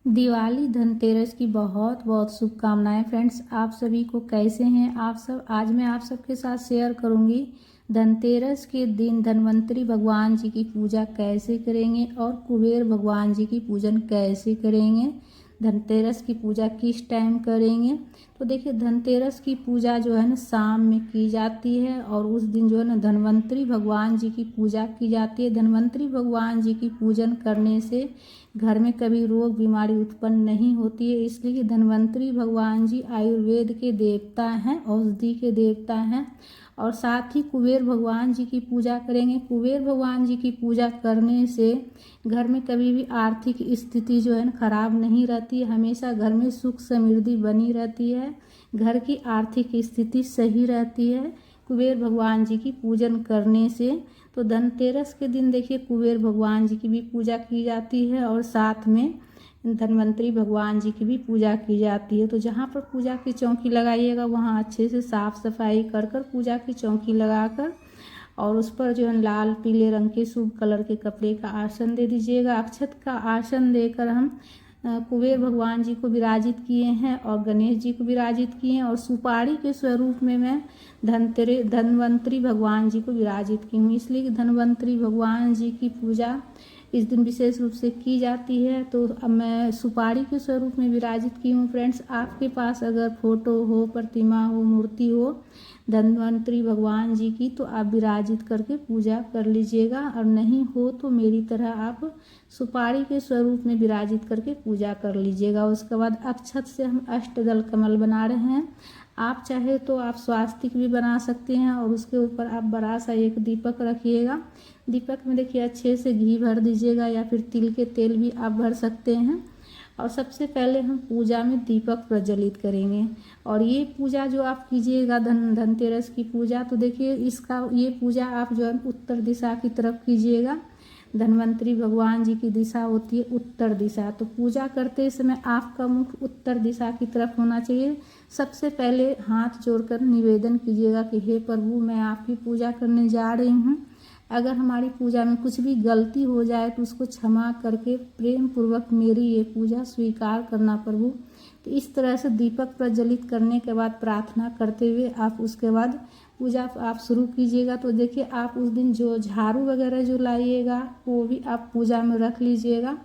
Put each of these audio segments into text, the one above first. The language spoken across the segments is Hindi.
दिवाली धनतेरस की बहुत बहुत शुभकामनाएं फ्रेंड्स। आप सभी को कैसे हैं आप सब। आज मैं आप सबके साथ शेयर करूंगी धनतेरस के दिन धन्वंतरी भगवान जी की पूजा कैसे करेंगे और कुबेर भगवान जी की पूजन कैसे करेंगे, धनतेरस की पूजा किस टाइम करेंगे। तो देखिए, धनतेरस की पूजा जो है ना शाम में की जाती है और उस दिन जो है ना धन्वंतरी भगवान जी की पूजा की जाती है। धन्वंतरी भगवान जी की पूजन करने से घर में कभी रोग बीमारी उत्पन्न नहीं होती है, इसलिए धन्वंतरी भगवान जी आयुर्वेद के देवता हैं, औषधि के देवता हैं। और साथ ही कुबेर भगवान जी की पूजा करेंगे। कुबेर भगवान जी की पूजा करने से घर में कभी भी आर्थिक स्थिति जो है ना खराब नहीं रहती है, हमेशा घर में सुख समृद्धि बनी रहती है, घर की आर्थिक स्थिति सही रहती है कुबेर भगवान जी की पूजन करने से। तो धनतेरस के दिन देखिए कुबेर भगवान जी की भी पूजा की जाती है और साथ में धन्वंतरी भगवान जी की भी पूजा की जाती है। तो जहाँ पर पूजा की चौकी लगाइएगा वहाँ अच्छे से साफ सफाई कर कर पूजा की चौकी लगाकर और उस पर जो है लाल पीले रंग के शुभ कलर के कपड़े का आसन दे दीजिएगा। अक्षत का आसन देकर हम कुबेर भगवान जी को विराजित किए हैं और गणेश जी को विराजित किए हैं और सुपारी के स्वरूप में मैं धन्वंतरी भगवान जी को विराजित की हूँ, इसलिए कि धन्वंतरी भगवान जी की पूजा इस दिन विशेष रूप से की जाती है। तो अब मैं सुपारी के स्वरूप में विराजित की हूँ। फ्रेंड्स, आपके पास अगर फोटो हो, प्रतिमा हो, मूर्ति हो धन्वंतरी भगवान जी की तो आप विराजित करके पूजा कर लीजिएगा, और नहीं हो तो मेरी तरह आप सुपारी के स्वरूप में विराजित करके पूजा कर लीजिएगा। उसके बाद अक्षत से हम अष्टदल कमल बना रहे हैं। आप चाहे तो आप स्वास्तिक भी बना सकते हैं और उसके ऊपर आप बड़ा सा एक दीपक रखिएगा। दीपक में देखिए अच्छे से घी भर दीजिएगा या फिर तिल के तेल भी आप भर सकते हैं। और सबसे पहले हम पूजा में दीपक प्रज्वलित करेंगे। और ये पूजा जो आप कीजिएगा धनतेरस की पूजा, तो देखिए ये पूजा आप जो है उत्तर दिशा की तरफ कीजिएगा। धन्वंतरी भगवान जी की दिशा होती है उत्तर दिशा, तो पूजा करते समय आपका मुख उत्तर दिशा की तरफ होना चाहिए। सबसे पहले हाथ जोड़कर निवेदन कीजिएगा कि हे प्रभु, मैं आपकी पूजा करने जा रही हूँ। अगर हमारी पूजा में कुछ भी गलती हो जाए तो उसको क्षमा करके प्रेम पूर्वक मेरी ये पूजा स्वीकार करना प्रभु। तो इस तरह से दीपक प्रज्वलित करने के बाद प्रार्थना करते हुए आप उसके बाद पूजा आप शुरू कीजिएगा। तो देखिए, आप उस दिन जो झाड़ू वगैरह जो लाइएगा वो भी आप पूजा में रख लीजिएगा,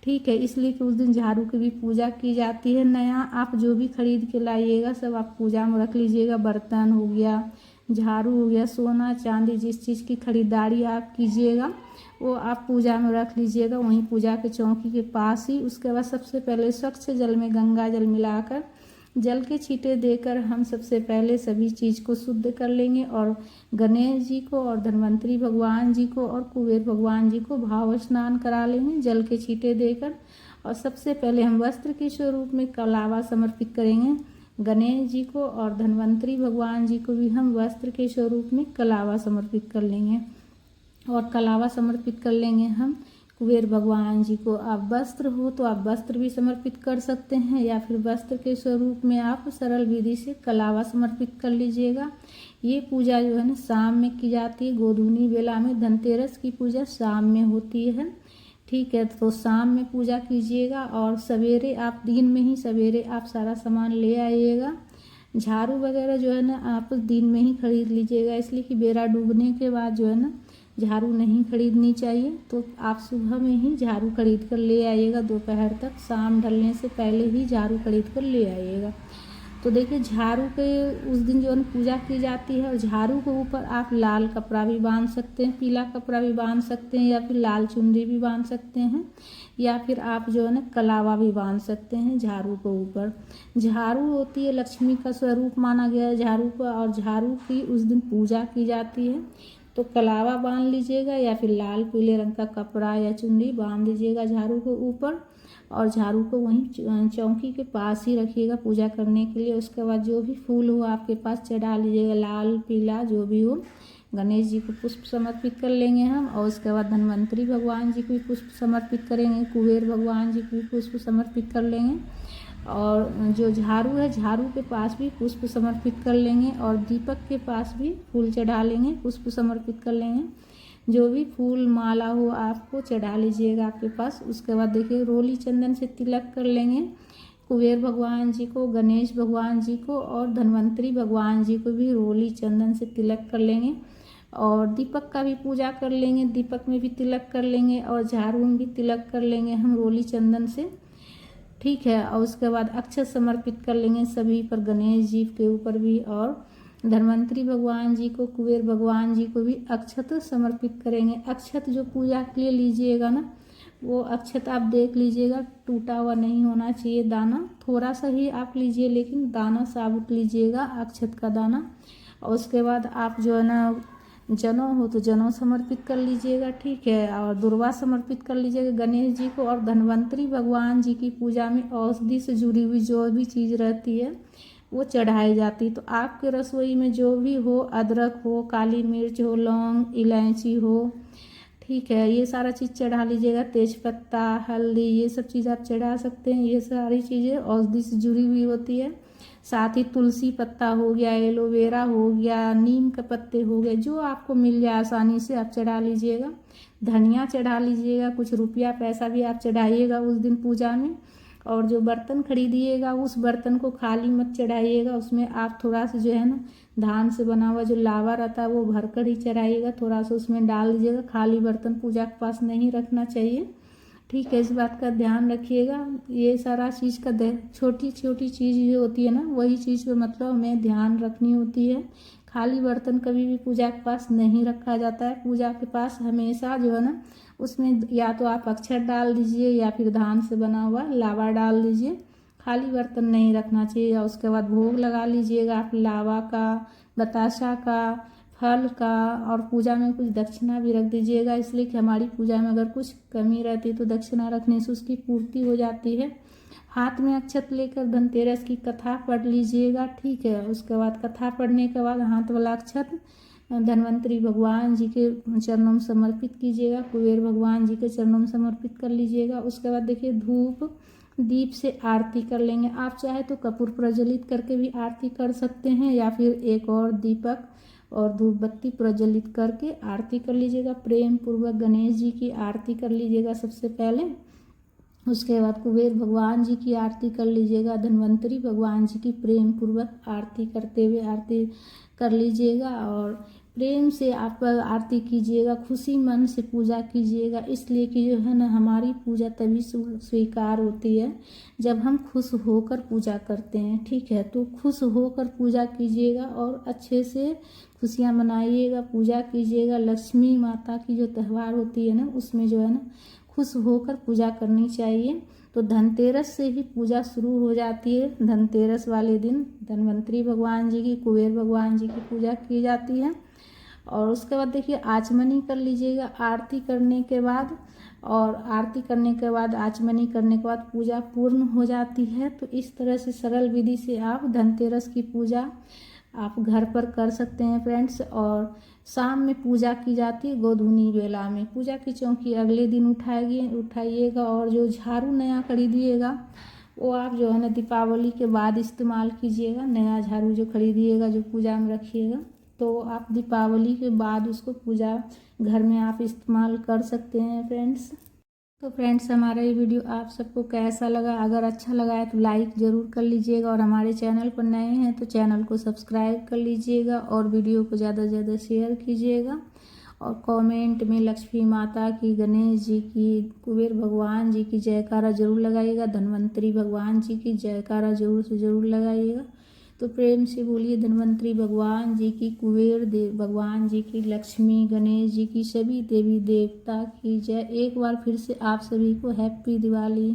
ठीक है, इसलिए कि उस दिन झाड़ू की भी पूजा की जाती है। नया आप जो भी खरीद के लाइएगा सब आप पूजा में रख लीजिएगा। बर्तन हो गया, झाड़ू हो गया, सोना चांदी जिस चीज़ की खरीदारी आप कीजिएगा वो आप पूजा में रख लीजिएगा, वहीं पूजा के चौकी के पास ही। उसके बाद सबसे पहले स्वच्छ जल में गंगा जल मिलाकर जल के छींटे देकर हम सबसे पहले सभी चीज़ को शुद्ध कर लेंगे और गणेश जी को और धन्वंतरी भगवान जी को और कुबेर भगवान जी को भाव स्नान करा लेंगे जल के छींटे देकर। और सबसे पहले हम वस्त्र के स्वरूप में कलावा समर्पित करेंगे गणेश जी को, और धन्वंतरी भगवान जी को भी हम वस्त्र के स्वरूप में कलावा समर्पित कर लेंगे। और कलावा समर्पित कर लेंगे हम कुबेर भगवान जी को। आप वस्त्र हो तो आप वस्त्र भी समर्पित कर सकते हैं या फिर वस्त्र के स्वरूप में आप सरल विधि से कलावा समर्पित कर लीजिएगा। ये पूजा जो है ना शाम में की जाती है, गोधूली बेला में। धनतेरस की पूजा शाम में होती है, ठीक है, तो शाम में पूजा कीजिएगा और सवेरे आप दिन में ही सवेरे आप सारा सामान ले आइएगा। झाड़ू वगैरह जो है ना आप दिन में ही खरीद लीजिएगा, इसलिए कि बेरा डूबने के बाद जो है ना झाड़ू नहीं खरीदनी चाहिए। तो आप सुबह में ही झाड़ू खरीद कर ले आइएगा, दोपहर तक, शाम ढलने से पहले ही झाड़ू खरीद कर ले आइएगा। तो देखिए, झाड़ू के उस दिन जो है पूजा की जाती है और झाड़ू के ऊपर आप लाल कपड़ा भी बांध सकते हैं, पीला कपड़ा भी बांध सकते हैं या फिर लाल चुनरी भी बांध सकते हैं या फिर आप जो है ना कलावा भी बांध सकते हैं झाड़ू के ऊपर। झाड़ू होती है लक्ष्मी का स्वरूप माना गया है झाड़ू का, और झाड़ू की उस दिन पूजा की जाती है। तो कलावा बांध लीजिएगा या फिर लाल पीले रंग का कपड़ा या चुनरी बांध दीजिएगा झाड़ू के ऊपर और झाड़ू को वहीं चौकी के पास ही रखिएगा पूजा करने के लिए। उसके बाद जो भी फूल हो आपके पास चढ़ा लीजिएगा, लाल पीला जो भी हो। गणेश जी को पुष्प समर्पित कर लेंगे हम और उसके बाद धन्वंतरी भगवान जी को भी पुष्प समर्पित करेंगे, कुबेर भगवान जी को भी पुष्प समर्पित कर लेंगे और जो झाड़ू है झाड़ू के पास भी पुष्प समर्पित कर लेंगे और दीपक के पास भी फूल चढ़ा लेंगे, पुष्प समर्पित कर लेंगे। जो भी फूल माला हो आपको चढ़ा लीजिएगा आपके पास। उसके बाद देखिए रोली चंदन से तिलक कर लेंगे कुबेर भगवान जी को, गणेश भगवान जी को और धन्वंतरी भगवान जी को भी रोली चंदन से तिलक कर लेंगे। और दीपक का भी पूजा कर लेंगे, दीपक में भी तिलक कर लेंगे और झाड़ू में भी तिलक कर लेंगे हम रोली चंदन से, ठीक है। और उसके बाद अक्षत समर्पित कर लेंगे सभी पर, गणेश जी के ऊपर भी और धन्वंतरी भगवान जी को, कुबेर भगवान जी को भी अक्षत समर्पित करेंगे। अक्षत जो पूजा के लिए लीजिएगा ना, वो अक्षत आप देख लीजिएगा टूटा हुआ नहीं होना चाहिए, दाना थोड़ा सा ही आप लीजिए, लेकिन दाना साबुत लीजिएगा अक्षत का दाना। और उसके बाद आप जो है ना जनेऊ हो तो जनेऊ समर्पित कर लीजिएगा, ठीक है। और दुर्वा समर्पित कर लीजिएगा गणेश जी को। और धन्वंतरी भगवान जी की पूजा में औषधि से जुड़ी हुई जो भी चीज़ रहती है वो चढ़ाई जाती। तो आपके रसोई में जो भी हो, अदरक हो, काली मिर्च हो, लौंग, इलायची हो, ठीक है, ये सारा चीज़ चढ़ा लीजिएगा। तेज़पत्ता, हल्दी, ये सब चीज़ आप चढ़ा सकते हैं। ये सारी चीज़ें औषधि से जुड़ी हुई होती है। साथ ही तुलसी पत्ता हो गया, एलोवेरा हो गया, नीम के पत्ते हो गए, जो आपको मिल जाए आसानी से आप चढ़ा लीजिएगा। धनिया चढ़ा लीजिएगा, कुछ रुपया पैसा भी आप चढ़ाइएगा उस दिन पूजा में। और जो बर्तन खरीदिएगा उस बर्तन को खाली मत चढ़ाइएगा, उसमें आप थोड़ा सा जो है ना धान से बना हुआ जो लावा रहता है वो भरकर ही चढ़ाइएगा, थोड़ा सा उसमें डाल दीजिएगा। खाली बर्तन पूजा के पास नहीं रखना चाहिए, ठीक है। इस बात का ध्यान रखिएगा। ये सारा चीज़ का छोटी छोटी चीज़ जो होती है ना, वही चीज़ पे मतलब हमें ध्यान रखनी होती है। खाली बर्तन कभी भी पूजा के पास नहीं रखा जाता है। पूजा के पास हमेशा जो है ना उसमें या तो आप अक्षर डाल दीजिए या फिर धान से बना हुआ लावा डाल दीजिए, खाली बर्तन नहीं रखना चाहिए। और उसके बाद भोग लगा लीजिएगा आप लावा का, बताशा का, फल का। और पूजा में कुछ दक्षिणा भी रख दीजिएगा, इसलिए कि हमारी पूजा में अगर कुछ कमी रहती है तो दक्षिणा रखने से उसकी पूर्ति हो जाती है। हाथ में अक्षत लेकर धनतेरस की कथा पढ़ लीजिएगा, ठीक है। उसके बाद कथा पढ़ने के बाद हाथ वाला अक्षत धन्वंतरी भगवान जी के चरणों में समर्पित कीजिएगा, कुबेर भगवान जी के चरणों में समर्पित कर लीजिएगा। उसके बाद देखिए धूप दीप से आरती कर लेंगे। आप चाहे तो कपूर प्रज्वलित करके भी आरती कर सकते हैं, या फिर एक और दीपक और धूप बत्ती प्रज्वलित करके आरती कर लीजिएगा। प्रेम पूर्वक गणेश जी की आरती कर लीजिएगा सबसे पहले। उसके बाद कुबेर भगवान जी की आरती कर लीजिएगा। धन्वंतरी भगवान जी की प्रेम पूर्वक आरती करते हुए आरती कर लीजिएगा और प्रेम से आप आरती कीजिएगा, खुशी मन से पूजा कीजिएगा। इसलिए कि जो है ना हमारी पूजा तभी स्वीकार होती है जब हम खुश होकर पूजा करते हैं, ठीक है। तो खुश होकर पूजा कीजिएगा और अच्छे से खुशियाँ मनाइएगा, पूजा कीजिएगा। लक्ष्मी माता की जो त्यौहार होती है ना उसमें जो है ना खुश होकर पूजा करनी चाहिए। तो धनतेरस से ही पूजा शुरू हो जाती है। धनतेरस वाले दिन धन्वंतरी भगवान जी की, कुबेर भगवान जी की पूजा की जाती है। और उसके बाद देखिए आचमनी कर लीजिएगा आरती करने के बाद। और आरती करने के बाद, आचमनी करने के बाद पूजा पूर्ण हो जाती है। तो इस तरह से सरल विधि से आप धनतेरस की पूजा आप घर पर कर सकते हैं फ्रेंड्स। और शाम में पूजा की जाती है गोधूनी बेला में। पूजा की चौकी अगले दिन उठाइएगा। और जो झाड़ू नया खरीदिएगा वो आप जो है ना दीपावली के बाद इस्तेमाल कीजिएगा। नया झाड़ू जो खरीदिएगा, जो पूजा में रखिएगा, तो आप दीपावली के बाद उसको पूजा घर में आप इस्तेमाल कर सकते हैं फ्रेंड्स। तो फ्रेंड्स हमारा ये वीडियो आप सबको कैसा लगा? अगर अच्छा लगा है तो लाइक ज़रूर कर लीजिएगा। और हमारे चैनल पर नए हैं तो चैनल को सब्सक्राइब कर लीजिएगा और वीडियो को ज़्यादा से ज़्यादा शेयर कीजिएगा। और कमेंट में लक्ष्मी माता की, गणेश जी की, कुबेर भगवान जी की जयकारा जरूर लगाइएगा। धन्वंतरी भगवान जी की जयकारा जरूर से ज़रूर लगाइएगा। तो प्रेम से बोलिए धन्वंतरी भगवान जी की, कुबेर देव भगवान जी की, लक्ष्मी गणेश जी की, सभी देवी देवता की जय। एक बार फिर से आप सभी को हैप्पी दिवाली।